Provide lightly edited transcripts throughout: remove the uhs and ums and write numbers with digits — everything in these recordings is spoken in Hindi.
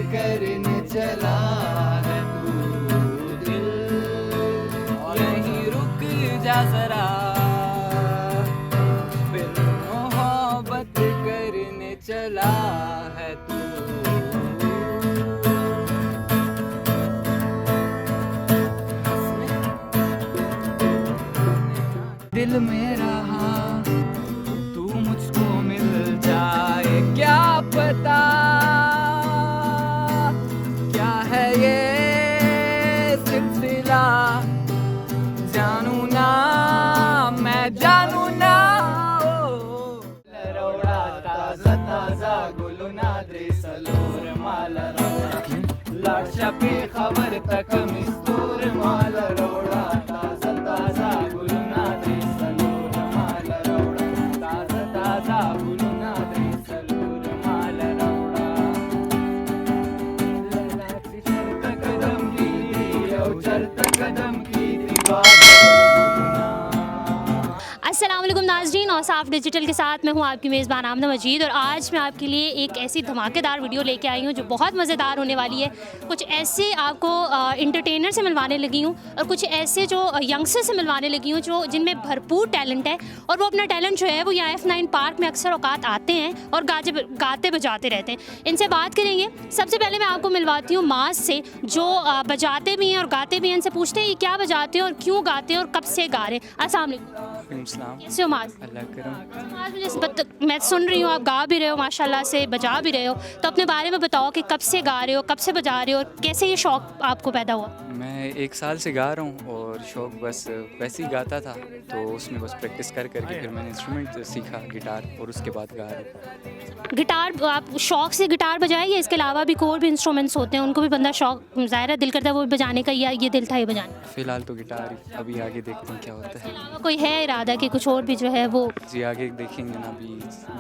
करने चला है तू दिल, यहीं रुक जा जरा, फिर मोहब्बत करने चला है तू। दिल मेरा तू मुझको मिल जाए, क्या पता क्या है ये सिलसिला, जानू ना मैं जानू ना। रौडा ताजा ताजा गुलुना द्रेसलोर माल रौडा, लाडशा पे खबर तक मिस्तूर माल रौडा ताजा ताजा गुलुना द्रेसलोर माल रौडा, ताजा ताजा गुलुना द्रेसलोर माल रौडा। ललाची चलता कदम की चलता कदम की अस्सलाम वालेकुम नाज़रीन, औसाफ डिजिटल के साथ मैं हूँ आपकी मेज़बान आमना मजीद। और आज मैं आपके लिए एक ऐसी धमाकेदार वीडियो लेके आई हूँ जो बहुत मज़ेदार होने वाली है। कुछ ऐसे आपको इंटरटेनर से मिलवाने लगी हूँ और कुछ ऐसे जो यंगस्टर से मिलवाने लगी हूँ जो जिनमें भरपूर टैलेंट है और वो अपना टैलेंट जो है वो यहाँ F9 पार्क में अक्सर औकात आते हैं और गाते बजाते रहते हैं। इनसे बात करेंगे। सबसे पहले मैं आपको मिलवाती हूँ माज से, जो बजाते भी हैं और गाते भी हैं। इनसे पूछते हैं ये क्या बजाते हैं और क्यों गाते हैं और कब से गा रहे हैं। अस्सलाम वालेकुम। कैसे हो माज? अल्लाह करम। माज, मैं सुन रही हूँ आप गा भी रहे हो माशाल्लाह से, बजा भी रहे हो, तो अपने बारे में बताओ कि कब से गा रहे हो, कब से बजा रहे हो और कैसे ये शौक़ आपको पैदा हुआ? मैं 1 साल से गा रहा हूँ और शौक़ बस वैसे ही गाता था, तो उसमें बस प्रैक्टिस करके फिर मैंने इंस्ट्रूमेंट सीखा गिटार और उसके बाद गा रहा हूँ। गिटार आप शौक़ से गिटार बजाए या इसके अलावा भी और भी इंस्ट्रूमेंट्स होते हैं उनको भी बंदा शौक़ ज़ाहिर है दिल करता है वो बजाने का, या ये दिल था ये बजाने? फ़िलहाल तो गिटार ही, अभी आगे देखते हैं क्या होता है। अलावा कोई है इरादा कि कुछ और भी जो है वो? जी आगे देखेंगे ना, अभी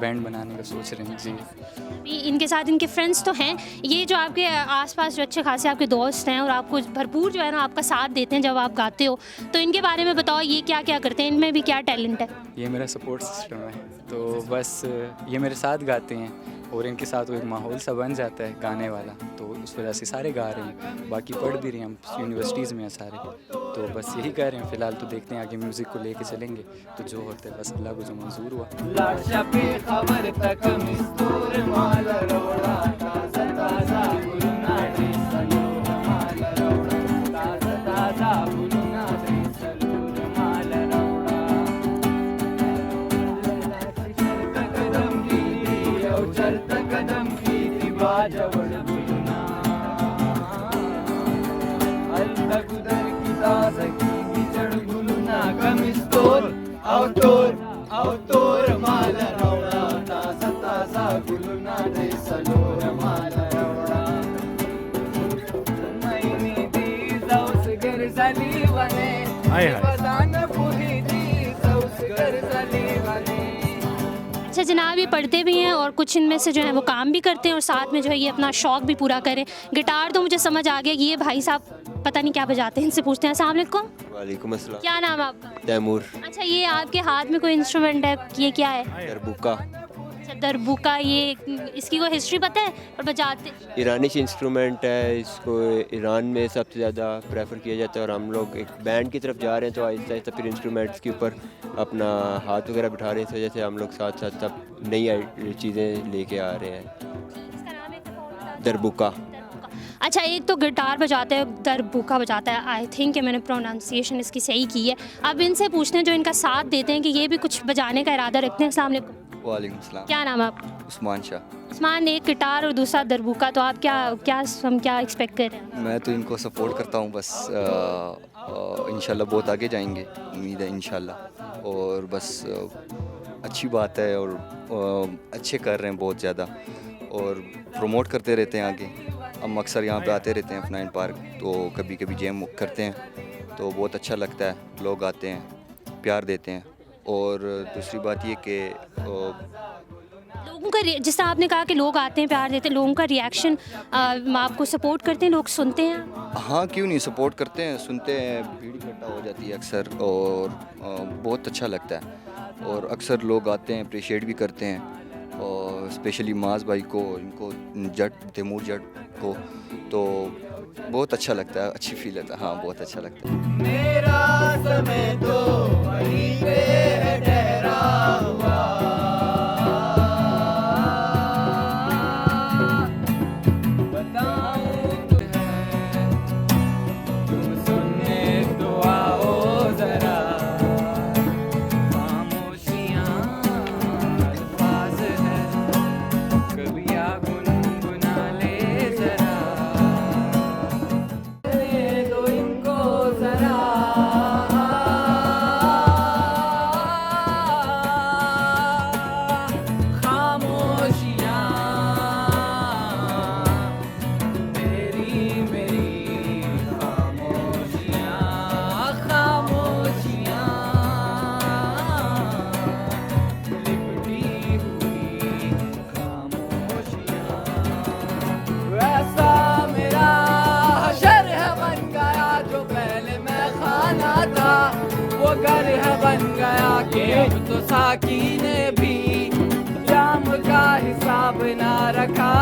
बैंड बनाने का सोच रहे हैं। जी अभी इनके साथ इनके फ्रेंड्स तो हैं, ये जो आपके आसपास जो अच्छे खासे आपके दोस्त हैं और आपको भरपूर जो है ना आपका साथ देते हैं जब आप गाते हो, तो इनके बारे में बताओ ये क्या क्या करते हैं, इनमें भी क्या टैलेंट है? ये मेरा सपोर्ट सिस्टम है, तो बस ये मेरे साथ गाते हैं और इनके साथ वो एक माहौल सा बन जाता है गाने वाला, तो उस वजह से सारे गा रहे हैं। बाकी पढ़ भी रहे हैं, हम यूनिवर्सिटीज़ में हैं सारे, तो बस यही कर रहे हैं फ़िलहाल। तो देखते हैं आगे म्यूज़िक को लेके चलेंगे, तो जो होता है बस अल्लाह को जो मंजूर हुआ। लाडशा पे खबर तक मिस्तूर माल रौडा, ताजा ताजा गुलुना द्रेसलोर माल रौडा, ताजा ताजा गुलुना द्रेसलोर माल रौडा। ललाची चलता कदम की चलता कदम की बाजवड गुलुना, अल्लाह गुदर की ताजगी गिजड गुलुना कमिस्तोर अवतोर माल रौडा, ताजा ताजा गुलुना द्रेसलोर माल रौडा। मैंने दी जाऊस घर झाली वने, बदान पुरी दी जाऊस घर झाली वने। अच्छा जनाब, ये पढ़ते भी हैं और कुछ इनमें से जो है वो काम भी करते हैं और साथ में जो है ये अपना शौक़ भी पूरा करें। गिटार तो मुझे समझ आ गया कि ये भाई साहब पता नहीं क्या बजाते हैं, इनसे पूछते हैं। अस्सलाम वालेकुम। वालेकुम अस्सलाम। क्या नाम है आपका? तैमूर। अच्छा, ये आपके हाथ में कोई इंस्ट्रूमेंट है, ये क्या है? दरबुका। अच्छा दरबुका, ये इसकी कोई हिस्ट्री पता है और बजाते? ईरानी इंस्ट्रूमेंट है, इसको ईरान में सबसे ज़्यादा प्रेफर किया जाता है और हम लोग एक बैंड की तरफ जा रहे हैं, तो आहिस्ता आहिस्ता फिर इंस्ट्रूमेंट्स के ऊपर अपना हाथ वगैरह बिठा रहे हैं। इस वजह से हम लोग साथ साथ सब नई चीज़ें लेके आ रहे हैं। दरबुका। अच्छा, एक तो गिटार बजाते हैं, दरबुका बजाता है, आई थिंक कि मैंने प्रोनाउंसिएशन इसकी सही की है। अब इनसे पूछते हैं जो इनका साथ देते हैं कि ये भी कुछ बजाने का इरादा रखते हैं। अस्सलाम वालेकुम। वालेकुम सलाम। क्या नाम है आपका? उस्मान शाह। उस्मान, एक गिटार और दूसरा दरबुका, तो आप क्या एक्सपेक्ट कर रहे हैं? मैं तो इनको सपोर्ट करता हूँ, बस इंशाल्लाह बहुत आगे जाएंगे, उम्मीद है इंशाल्लाह। और बस अच्छी बात है और अच्छे कर रहे हैं बहुत ज़्यादा और प्रमोट करते रहते हैं आगे। हम अक्सर यहाँ पे आते रहते हैं F9 पार्क, तो कभी कभी जैम करते हैं, तो बहुत अच्छा लगता है, लोग आते हैं प्यार देते हैं। और दूसरी बात ये कि लोगों का जिस तरह आपने कहा कि लोग आते हैं प्यार देते हैं, लोगों का रिएक्शन आपको सपोर्ट करते हैं, लोग सुनते हैं? हाँ क्यों नहीं, सपोर्ट करते हैं, सुनते हैं, भीड़ इकट्ठा हो जाती है अक्सर और बहुत अच्छा लगता है। और अक्सर लोग आते हैं, अप्रिशिएट भी करते हैं, और स्पेशली माज भाई को, इनको जट तैमूर जट हो, तो बहुत अच्छा लगता है, अच्छी फील होता है। हाँ, बहुत अच्छा लगता है। मेरा समय तो वहीं पे है ठहरा हुआ, बताऊं तुम सुनने तो आओ जरा, खामोशियां अल्फाज है, कभी आ गुनगुना ले जरा, दो इनको जरा, खामोशियां मेरी मेरी खामोशियां, खामोशियां लिपटी हुई खामोशियां, वैसा मेरा हशर है बन गया जो पहले मैं खाना था, वो घर है बन गया कि अब तो साकी ने भी जाम का हिसाब ना रखा।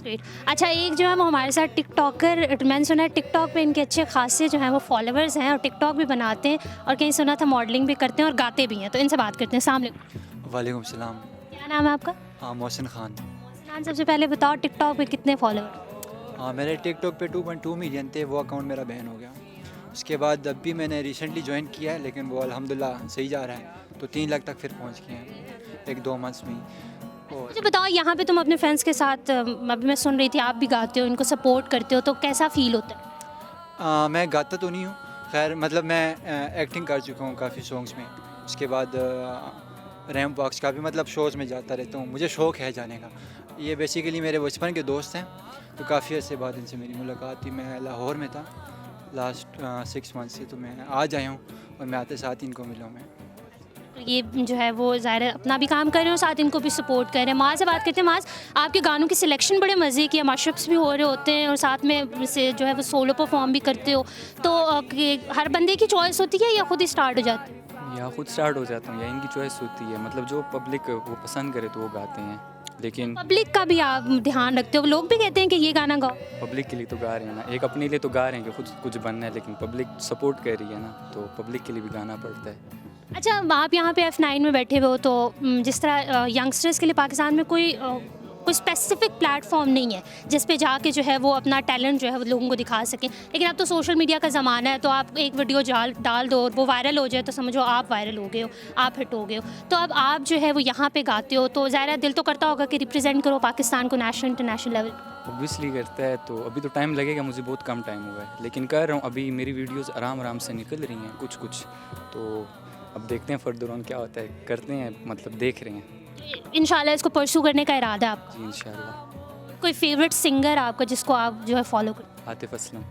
Great. अच्छा, एक जो है वो हमारे साथ टिकटॉकर, मैंने सुना है टिकटॉक पे इनके अच्छे खासे जो हैं वो फॉलोअर्स हैं और टिकटॉक भी बनाते हैं और कहीं सुना था मॉडलिंग भी करते हैं और गाते भी हैं, तो इनसे बात करते हैं। अस्सलाम वालेकुम। वालेकुम सलाम। क्या नाम है आपका? हाँ, मोहसिन ख़ान। नाम सबसे पहले बताओ, टिकटॉक पे कितने फॉलोअर? हाँ, मेरे टिकटॉक पे 2.2 मिलियन थे, वो अकाउंट मेरा बैन हो गया। उसके बाद अब भी मैंने रिसेंटली ज्वाइन किया है, लेकिन वो अल्हम्दुलिल्लाह सही जा रहा है, तो 3 लाख तक फिर पहुँच गए हैं 1-2 मंथ्स में ही। और मुझे बताओ, यहाँ पे तुम अपने फ्रेंड्स के साथ, अभी मैं सुन रही थी आप भी गाते हो, इनको सपोर्ट करते हो, तो कैसा फील होता है? मैं गाता तो नहीं हूँ, खैर मतलब मैं एक्टिंग कर चुका हूँ काफ़ी सॉन्ग्स में। उसके बाद रैम्प वॉक्स का भी मतलब शोज़ में जाता रहता हूँ, मुझे शौक़ है जाने का। ये बेसिकली मेरे बचपन के दोस्त हैं, तो काफ़ी अर्से बाद इनसे मेरी मुलाकात थी। मैं लाहौर में था लास्ट 6 मंथ से, तो मैं आज आया हूँ और मैं आते साथ इनको मिला हूँ मैं। तो ये जो है वो ज़ाहिर है अपना भी काम कर रहे हो, साथ इनको भी सपोर्ट कर रहे हैं। माँ से बात करते हैं। माँ, आपके गानों की सिलेक्शन बड़े मज़े की है, माशअप्स भी हो रहे होते हैं और साथ में से जो है वो सोलो परफॉर्म भी करते हो, तो हर बंदे की चॉइस होती है या खुद ही स्टार्ट हो जाती है? या खुद स्टार्ट हो जाता हूँ या इनकी चॉइस होती है, मतलब जो पब्लिक वो पसंद करे तो वो गाते हैं, लेकिन पब्लिक का भी आप ध्यान रखते हो? लोग भी कहते हैं कि ये गाना गाओ। पब्लिक के लिए तो गा रहे हैं ना, एक अपने लिए तो गा रहे हैं कि खुद कुछ बनना है, लेकिन पब्लिक सपोर्ट कर रही है ना, तो पब्लिक के लिए भी गाना पड़ता है। अच्छा, आप यहाँ पे F9 में बैठे हुए हो, तो जिस तरह यंगस्टर्स के लिए पाकिस्तान में कोई स्पेसिफिक प्लेटफॉर्म नहीं है जिस पे जाके जो है वो अपना टैलेंट जो है वो लोगों को दिखा सकें, लेकिन अब तो सोशल मीडिया का ज़माना है, तो आप एक वीडियो डाल दो और वो वायरल हो जाए तो समझो आप वायरल हो गए हो, आप हिट हो गए हो। तो अब आप जो है वो यहाँ पे गाते हो, तो ज़ाहिर है दिल तो करता होगा कि रिप्रेजेंट करो पाकिस्तान को नेशनल इंटरनेशनल लेवल। ऑब्वियसली करता है, तो अभी तो टाइम लगेगा, मुझे बहुत कम टाइम हुआ है, लेकिन कर रहा हूँ। अभी मेरी वीडियोस आराम से निकल रही हैं कुछ, तो अब देखते हैं फर्दर ऑन क्या होता है, करते हैं, मतलब देख रहे हैं। इंशाल्लाह इसको परसू करने का इरादा है आपका? जी इंशाल्लाह। कोई फेवरेट सिंगर आपका जिसको आप जो है फॉलो करो? आतिफ असलम।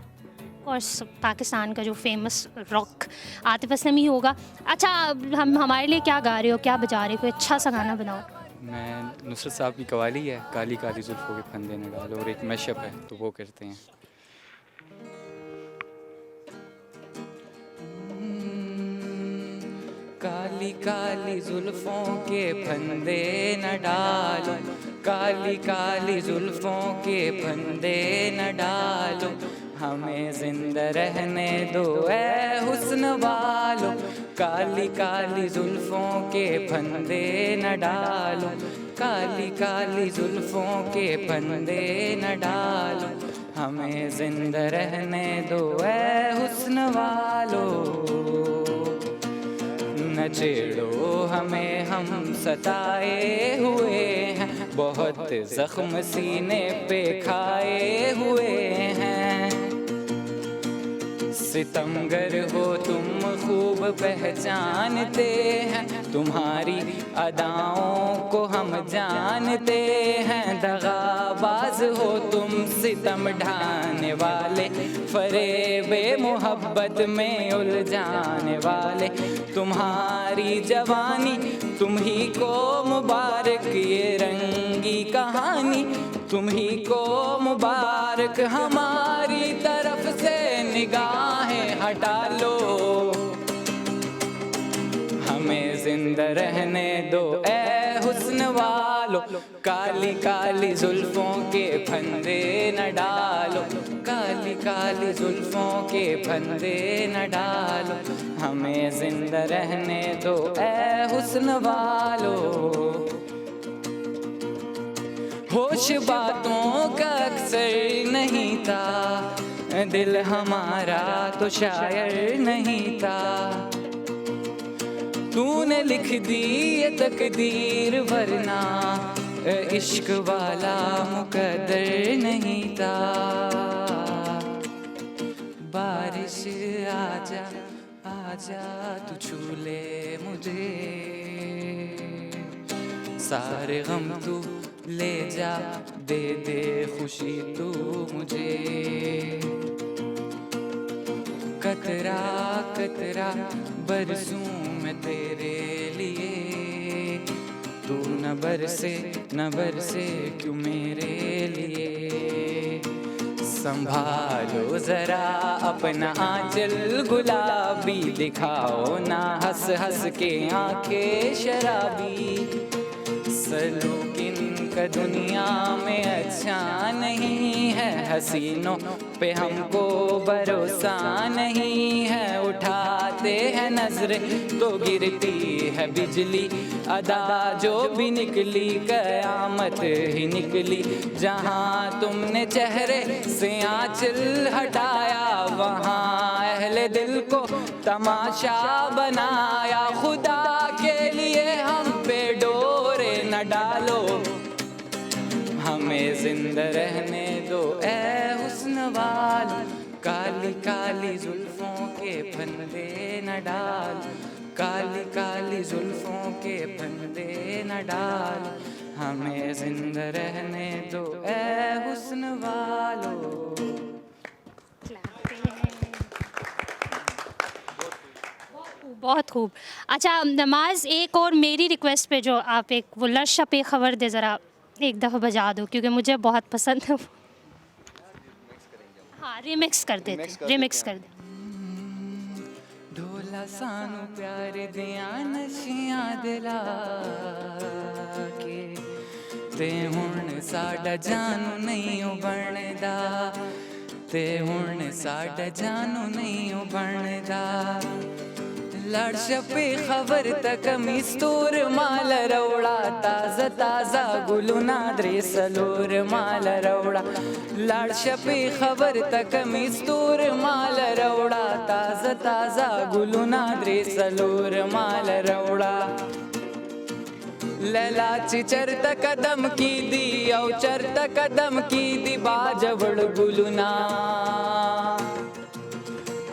कोर्स पाकिस्तान का जो फेमस रॉक आतिफ असलम ही होगा। अच्छा, हम हमारे लिए क्या गा रहे हो, क्या बजा रहे हो? कोई अच्छा सा गाना बनाओ। मैं नुसरत साहब की कवाली है, काली काली जुल्फों के फंदे न डालो, और एक मैशअप है, तो वो करते हैं। काली काली जुल्फों के फंदे न डालो, काली काली जुल्फों के फंदे न डालो, हमें जिंदा रहने दो ऐ हुस्न वालो, काली काली जुल्फों के फंदे न डालो, काली काली जुल्फों के फंदे न डालो, हमें जिंदा रहने दो ऐ हुस्न वालो, न छेड़ो हमें हम सताए हुए हैं, बहुत जख्म सीने पे खाए हुए हैं, सितमगर हो तुम खूब पहचानते हैं, तुम्हारी अदाओं को हम जानते हैं, दगाबाज हो तुम सितम ढाने वाले, फरेबे मोहब्बत में उलझाने वाले, तुम्हारी जवानी तुम ही को मुबारक, ये रंगी कहानी तुम ही को मुबारक, हमारी तरफ से निगाहें हटा लो, हमें जिंदा रहने दो ऐ हुस्न वालो, काली काली जुल्फों के फंदे न डालो, काली काली जुल्फों के फंदे न डालो, हमें जिंदा रहने दो ऐ हुस्न वालो। होश बातों का अक्सर नहीं था, दिल हमारा तो शायर नहीं था, तूने लिख दी ये तकदीर वरना इश्क वाला मुकद्दर नहीं था। बारिश आजा आजा तू छू ले मुझे, सारे गम तू ले जा, दे दे खुशी तू मुझे। कतरा कतरा बरसूं मैं तेरे लिए, तू न बरसे क्यों मेरे लिए। संभालो जरा अपना आंचल गुलाबी, दिखाओ ना हंस हंस के आंखें शराबी। सलूकिन का दुनिया में अच्छा नहीं है, हसीनों पे हमको भरोसा नहीं है। उठाते हैं नजरें तो गिरती है बिजली, अदा जो भी निकली कयामत ही निकली। जहाँ तुमने चेहरे से आंचल हटाया, वहाँ अहले दिल को तमाशा बनाया। खुदा के लिए हम पे डोरे न डालो, हमें जिंदा रहने दो ऐ हुस्न वालो। काली काली जुल्फों के फंदे न डाल, काली काली जुल्फों के फंदे न डाल, हमें जिंदा रहने दो ऐ हुस्न वालो। बहुत खूब। अच्छा नमाज, एक और मेरी रिक्वेस्ट पे जो आप एक वो लश पे खबर दे ज़रा एक दफ़ा बजा दो, क्योंकि मुझे बहुत पसंद है। हाँ रिमिक्स कर दे, रिमिक्स कर दे। ढोला सानू प्यार दिया नशियां दिला के, ते हुण साडा जानू नहीं बनदा, ते हुण साडा जानू नहीं बनदा। लड़ छपे खबर तक मिस्तूर माल रौड़ा, ताज़ा ताज़ा गुलू नादरे सलोर माल रौड़ा। लड़ छपे खबर तक मिस्तूर माल रौड़ा, ताज़ा ताज़ा गुलू नादरे सलोर माल रौड़ा। लैला चिचरत कदम की दी औ चरत कदम की दी, बाजवड़ गुलूना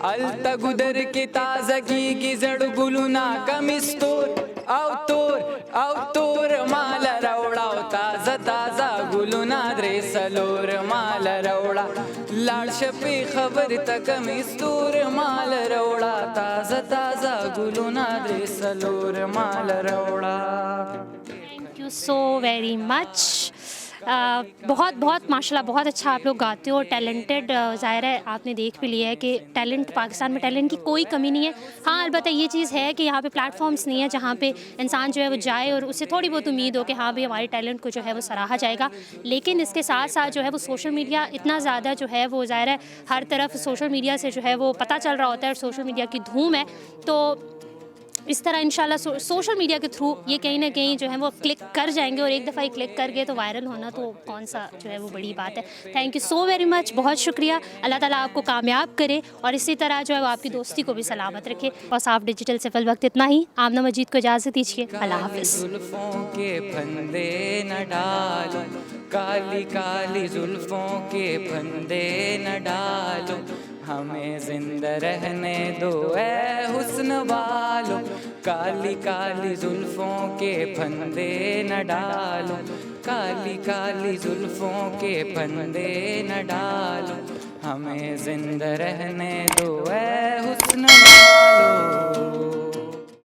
अलता गुदर के ताजगी की जड़ गुलूना। कमिस्तूर औतूर माल रौड़ा, ताज़ा ताज़ा गुलूना द्रे सलोर माल रौड़ा। लाड़ छपे खबर तक मिस्तूर माल रौड़ा, ताज़ा ताज़ा गुलूना द्रे सलोर माल रौड़ा। Thank you so very much. बहुत बहुत माशाल्लाह बहुत अच्छा आप लोग गाते हो, टैलेंटेड। ज़ाहिर है आपने देख भी लिया है कि टैलेंट पाकिस्तान में टैलेंट की कोई कमी नहीं है। हाँ अलबत्ता ये चीज़ है कि यहाँ पे प्लेटफॉर्म्स नहीं है जहाँ पे इंसान जो है वो जाए और उससे थोड़ी बहुत उम्मीद हो कि हाँ भाई हमारे टैलेंट को जो है वो सराहा जाएगा। लेकिन इसके साथ साथ जो है वो सोशल मीडिया इतना ज़्यादा जो है वो ज़ाहिर है हर तरफ सोशल मीडिया से जो है वो पता चल रहा होता है और सोशल मीडिया की धूम है। तो इस तरह इंशाल्लाह सोशल मीडिया के थ्रू ये कहीं ना कहीं जो है वो क्लिक कर जाएंगे, और एक दफ़ा ही क्लिक कर गए तो वायरल होना तो कौन सा जो है वो बड़ी बात है। Thank you so very much, बहुत शुक्रिया। अल्लाह ताला आपको कामयाब करे और इसी तरह जो है वो आपकी दोस्ती को भी सलामत रखे। और साफ डिजिटल से फिल वक्त इतना ही। आमना मजीद को इजाज़त दीजिए, अल्लाह हाफ़िज़। जुल्फों के फंदे न डालो, काली काली जुल्फों के फंदे न डालो, हमें जिंदा रहने दो ऐ हुस्न वालो। काली काली जुल्फों के फंदे न डालो, काली काली जुल्फों के फंदे न डालो, हमें जिंदा रहने दो ऐ हुस्न वालो।